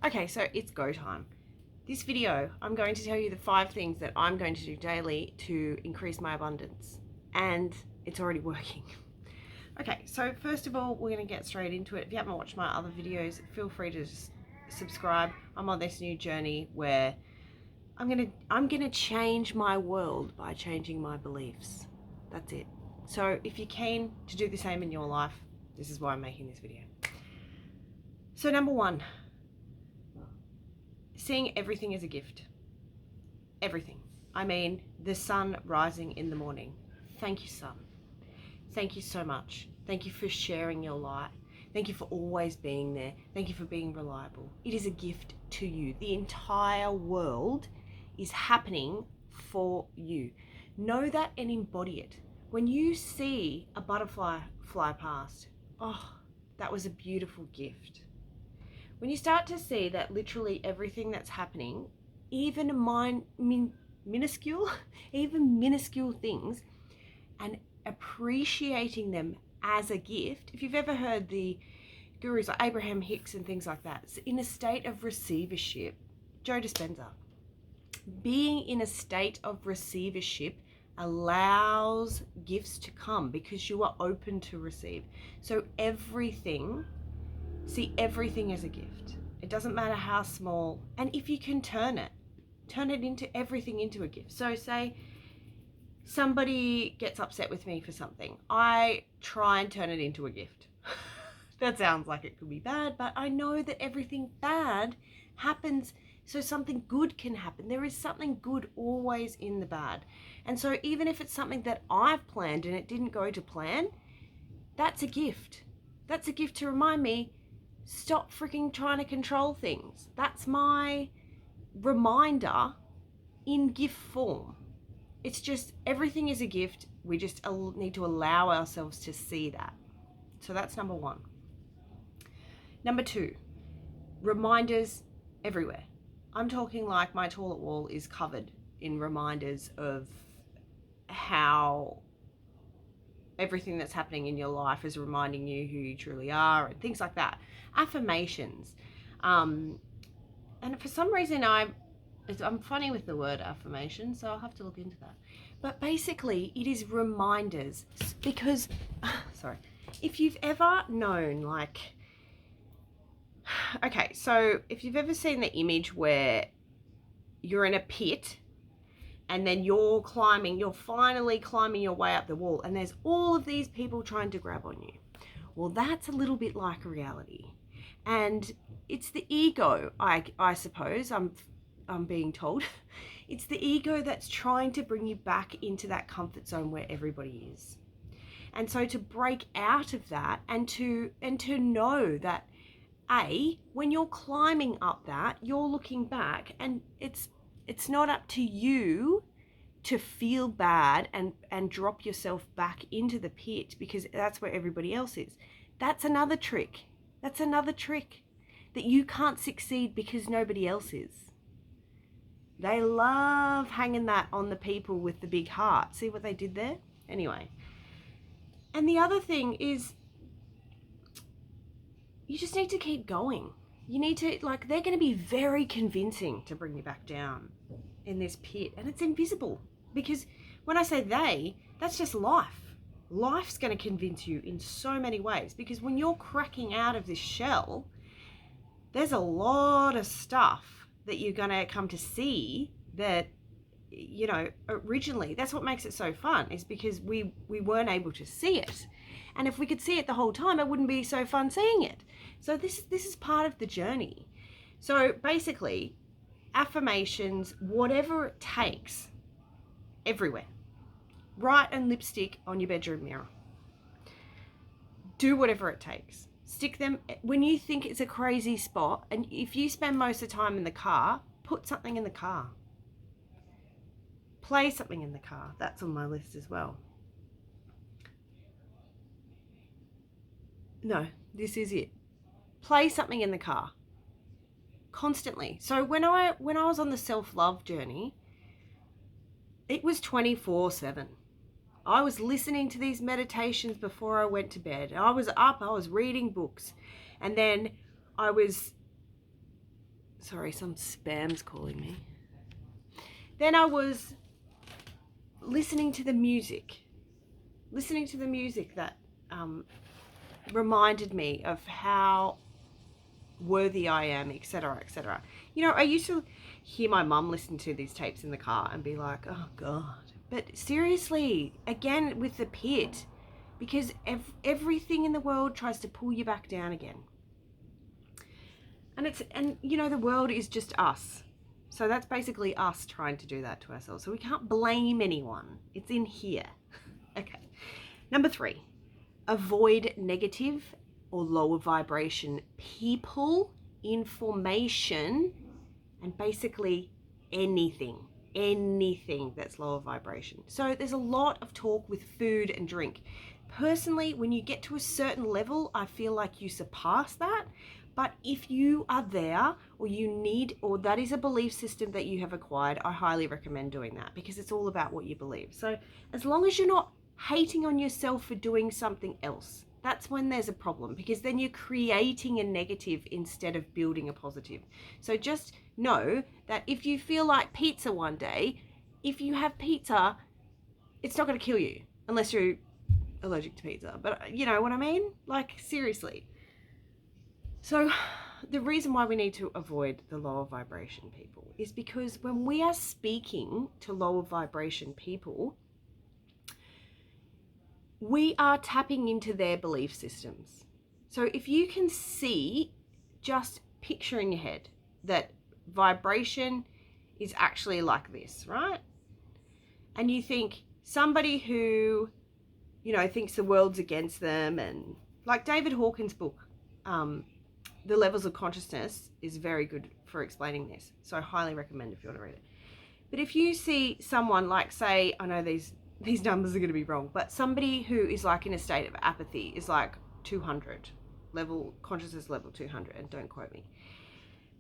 Okay, so it's go time. This video, I'm going to tell you the 5 things that I'm going to do daily to increase my abundance. And it's already working. Okay, so first of all, we're going to get straight into it. If you haven't watched my other videos, feel free to subscribe. I'm on this new journey where I'm gonna change my world by changing my beliefs. That's it. So if you're keen to do the same in your life, this is why I'm making this video. So number 1, seeing everything as a gift. Everything. I mean, the sun rising in the morning. Thank you, sun. Thank you so much. Thank you for sharing your light. Thank you for always being there. Thank you for being reliable. It is a gift to you. The entire world is happening for you. Know that and embody it. When you see a butterfly fly past, oh, that was a beautiful gift. When you start to see that literally everything that's happening, even minuscule things, and appreciating them as a gift. If you've ever heard the gurus like Abraham Hicks and things like that, it's in a state of receivership. Joe Dispenza. Being in a state of receivership allows gifts to come because you are open to receive. So see everything as a gift. It doesn't matter how small. And if you can turn it into everything into a gift. So say somebody gets upset with me for something. I try and turn it into a gift. That sounds like it could be bad, but I know that everything bad happens so something good can happen. There is something good always in the bad. And so even if it's something that I've planned and it didn't go to plan, that's a gift. That's a gift to remind me, stop freaking trying to control things. That's my reminder in gift form. It's just everything is a gift. We just need to allow ourselves to see that. So that's number 1. Number 2, reminders everywhere. I'm talking like my toilet wall is covered in reminders of how everything that's happening in your life is reminding you who you truly are and things like that. Affirmations. And for some reason I'm funny with the word affirmation, so I'll have to look into that. But basically, it is reminders because, sorry, if you've ever known, like, okay, so if you've ever seen the image where you're in a pit and then you're finally climbing your way up the wall and there's all of these people trying to grab on you. Well, that's a little bit like reality. And it's the ego, I suppose, I'm being told. It's the ego that's trying to bring you back into that comfort zone where everybody is. And so to break out of that and to know that when you're climbing up that, you're looking back and it's not up to you to feel bad and drop yourself back into the pit because that's where everybody else is. That's another trick. That's another trick that you can't succeed because nobody else is. They love hanging that on the people with the big heart. See what they did there? Anyway. And the other thing is, you just need to keep going. You need to, they're going to be very convincing to bring you back down in this pit. And it's invisible. Because when I say they, that's just life. Life's going to convince you in so many ways. Because when you're cracking out of this shell, there's a lot of stuff that you're going to come to see that, originally, that's what makes it so fun, is because we weren't able to see it. And if we could see it the whole time, it wouldn't be so fun seeing it. So this is part of the journey. So basically, affirmations, whatever it takes, everywhere. Write and lipstick on your bedroom mirror. Do whatever it takes. Stick them when you think it's a crazy spot, and if you spend most of the time in the car, put something in the car. Play something in the car. That's on my list as well. No, this is it. Play something in the car. Constantly. So when I was on the self-love journey, it was 24/7. I was listening to these meditations before I went to bed. I was up, I was reading books. And then I was Sorry, some spam's calling me. Then I was listening to the music that reminded me of how worthy I am, etc., etc. You know, I used to hear my mum listen to these tapes in the car and be like, oh God. But seriously, again with the pit, because everything in the world tries to pull you back down again. And you know, the world is just us. So that's basically us trying to do that to ourselves. So we can't blame anyone. It's in here. Okay. Number 3, avoid negative or lower vibration people, information, and basically anything that's lower vibration. So there's a lot of talk with food and drink. Personally, when you get to a certain level, I feel like you surpass that. But if you are there, or you need, or that is a belief system that you have acquired, I highly recommend doing that, because it's all about what you believe. So as long as you're not hating on yourself for doing something else, that's when there's a problem, because then you're creating a negative instead of building a positive. So just know that if you feel like pizza one day, if you have pizza, it's not going to kill you unless you're allergic to pizza. But you know what I mean? Like, seriously. So the reason why we need to avoid the lower vibration people is because when we are speaking to lower vibration people, we are tapping into their belief systems. So if you can see, just picture in your head that vibration is actually like this, right? And you think somebody who, you know, thinks the world's against them, and like David Hawkins' book, The Levels of Consciousness, is very good for explaining this. So I highly recommend if you want to read it. But if you see someone like, say, I know these numbers are going to be wrong, but somebody who is like in a state of apathy is like 200, consciousness level 200, and don't quote me.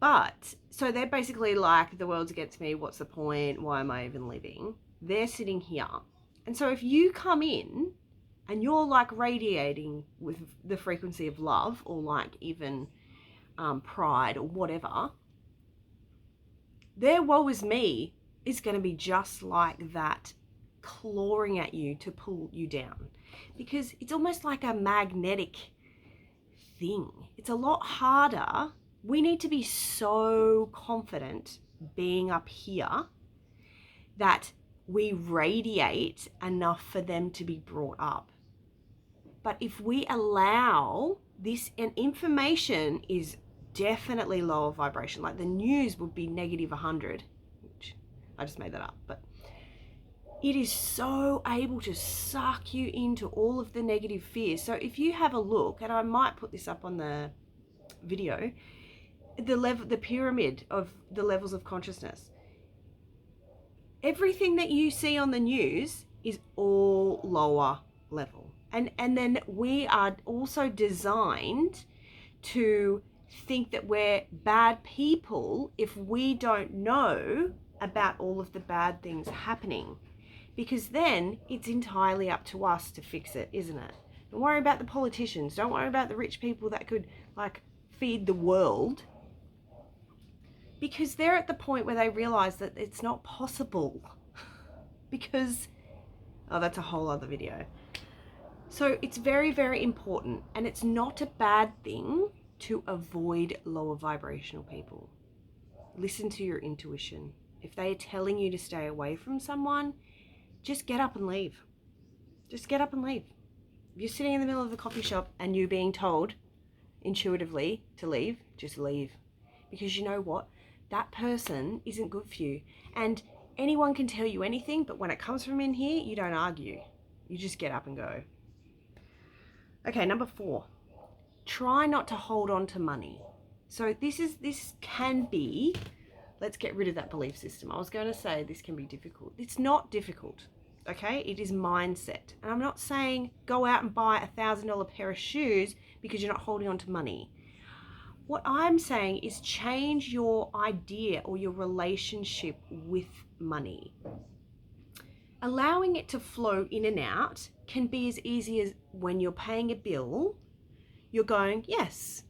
But, so they're basically like, the world's against me, what's the point, why am I even living? They're sitting here. And so if you come in and you're like radiating with the frequency of love, or like even pride or whatever, their woe is me is going to be just like that, clawing at you to pull you down, because it's almost like a magnetic thing. It's a lot harder. We need to be so confident being up here that we radiate enough for them to be brought up. But if we allow this, and information is definitely lower vibration, like the news would be negative 100, which I just made that up, but it is so able to suck you into all of the negative fears. So if you have a look, and I might put this up on the video, the pyramid of the levels of consciousness, everything that you see on the news is all lower level. And then we are also designed to think that we're bad people if we don't know about all of the bad things happening, because then it's entirely up to us to fix it, isn't it? Don't worry about the politicians. Don't worry about the rich people that could like feed the world, because they're at the point where they realize that it's not possible. Because, oh, that's a whole other video. So it's very, very important, and it's not a bad thing to avoid lower vibrational people. Listen to your intuition. If they are telling you to stay away from someone, just get up and leave. Just get up and leave. If you're sitting in the middle of the coffee shop and you're being told intuitively to leave, just leave. Because you know what? That person isn't good for you. And anyone can tell you anything, but when it comes from in here, you don't argue. You just get up and go. Okay, number 4. Try not to hold on to money. So this can be, let's get rid of that belief system. I was going to say this can be difficult. It's not difficult, okay? It is mindset. And I'm not saying go out and buy $1,000 pair of shoes because you're not holding on to money. What I'm saying is change your idea or your relationship with money. Allowing it to flow in and out can be as easy as when you're paying a bill, you're going, yes,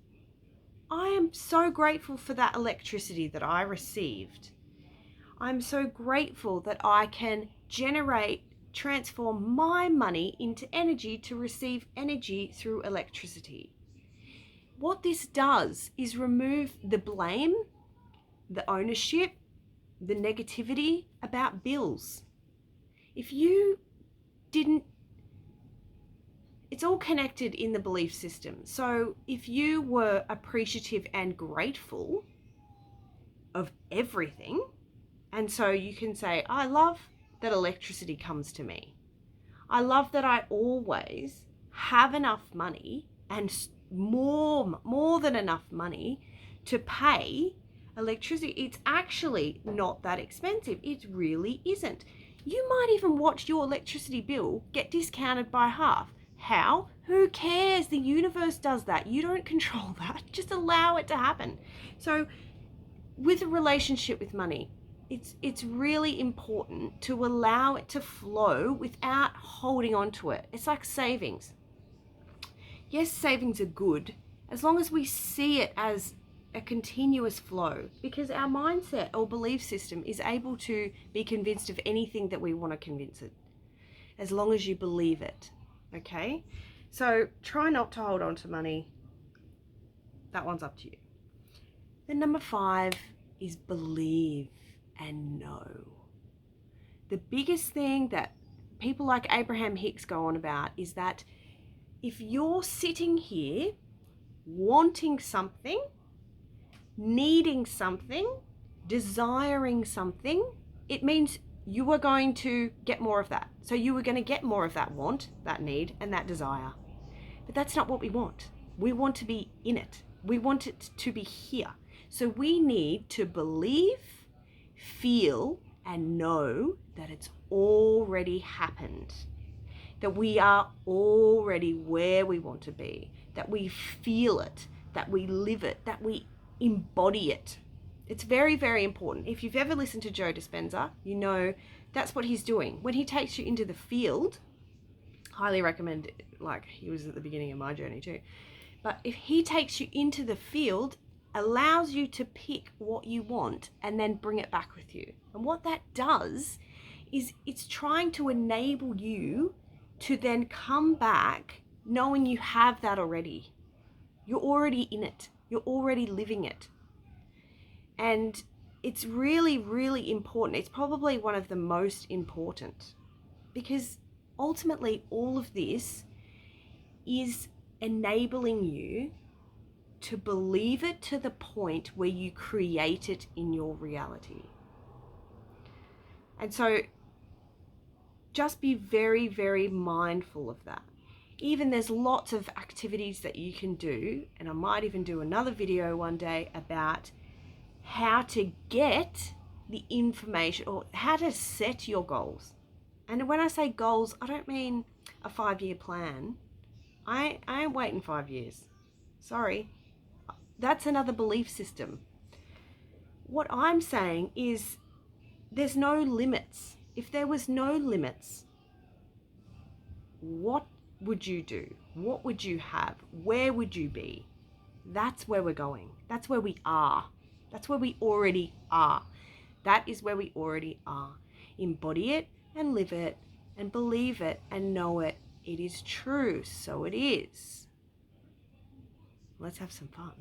I am so grateful for that electricity that I received. I'm so grateful that I can transform my money into energy to receive energy through electricity. What this does is remove the blame, the ownership, the negativity about bills. If you didn't, it's all connected in the belief system. So if you were appreciative and grateful of everything, and so you can say, I love that electricity comes to me. I love that I always have enough money and more than enough money to pay electricity. It's actually not that expensive. It really isn't. You might even watch your electricity bill get discounted by half. How? Who cares? The universe does that. You don't control that. Just allow it to happen. So with a relationship with money, it's really important to allow it to flow without holding on to it. It's like savings. Yes, savings are good as long as we see it as a continuous flow, because our mindset or belief system is able to be convinced of anything that we want to convince it, as long as you believe it. Okay? So try not to hold on to money. That one's up to you. Then number 5 is believe and know. The biggest thing that people like Abraham Hicks go on about is that if you're sitting here wanting something, needing something, desiring something, it means you are going to get more of that. So you are going to get more of that want, that need, and that desire. But that's not what we want. We want to be in it. We want it to be here. So we need to believe, feel, and know that it's already happened. That we are already where we want to be. That we feel it. That we live it. That we embody it. It's very, very important. If you've ever listened to Joe Dispenza, you know that's what he's doing. When he takes you into the field, highly recommend it. Like, he was at the beginning of my journey too. But if he takes you into the field, allows you to pick what you want and then bring it back with you. And what that does is it's trying to enable you to then come back knowing you have that already. You're already in it. You're already living it. And it's really, really important. It's probably one of the most important, because ultimately all of this is enabling you to believe it to the point where you create it in your reality. And so just be very, very mindful of that. Even there's lots of activities that you can do, and I might even do another video one day about how to get the information or how to set your goals. And when I say goals, I don't mean a 5-year plan. I ain't waiting 5 years. Sorry. That's another belief system. What I'm saying is there's no limits. If there was no limits, what would you do? What would you have? Where would you be? That's where we're going. That's where we are. That's where we already are. That is where we already are. Embody it and live it and believe it and know it. It is true. So it is. Let's have some fun.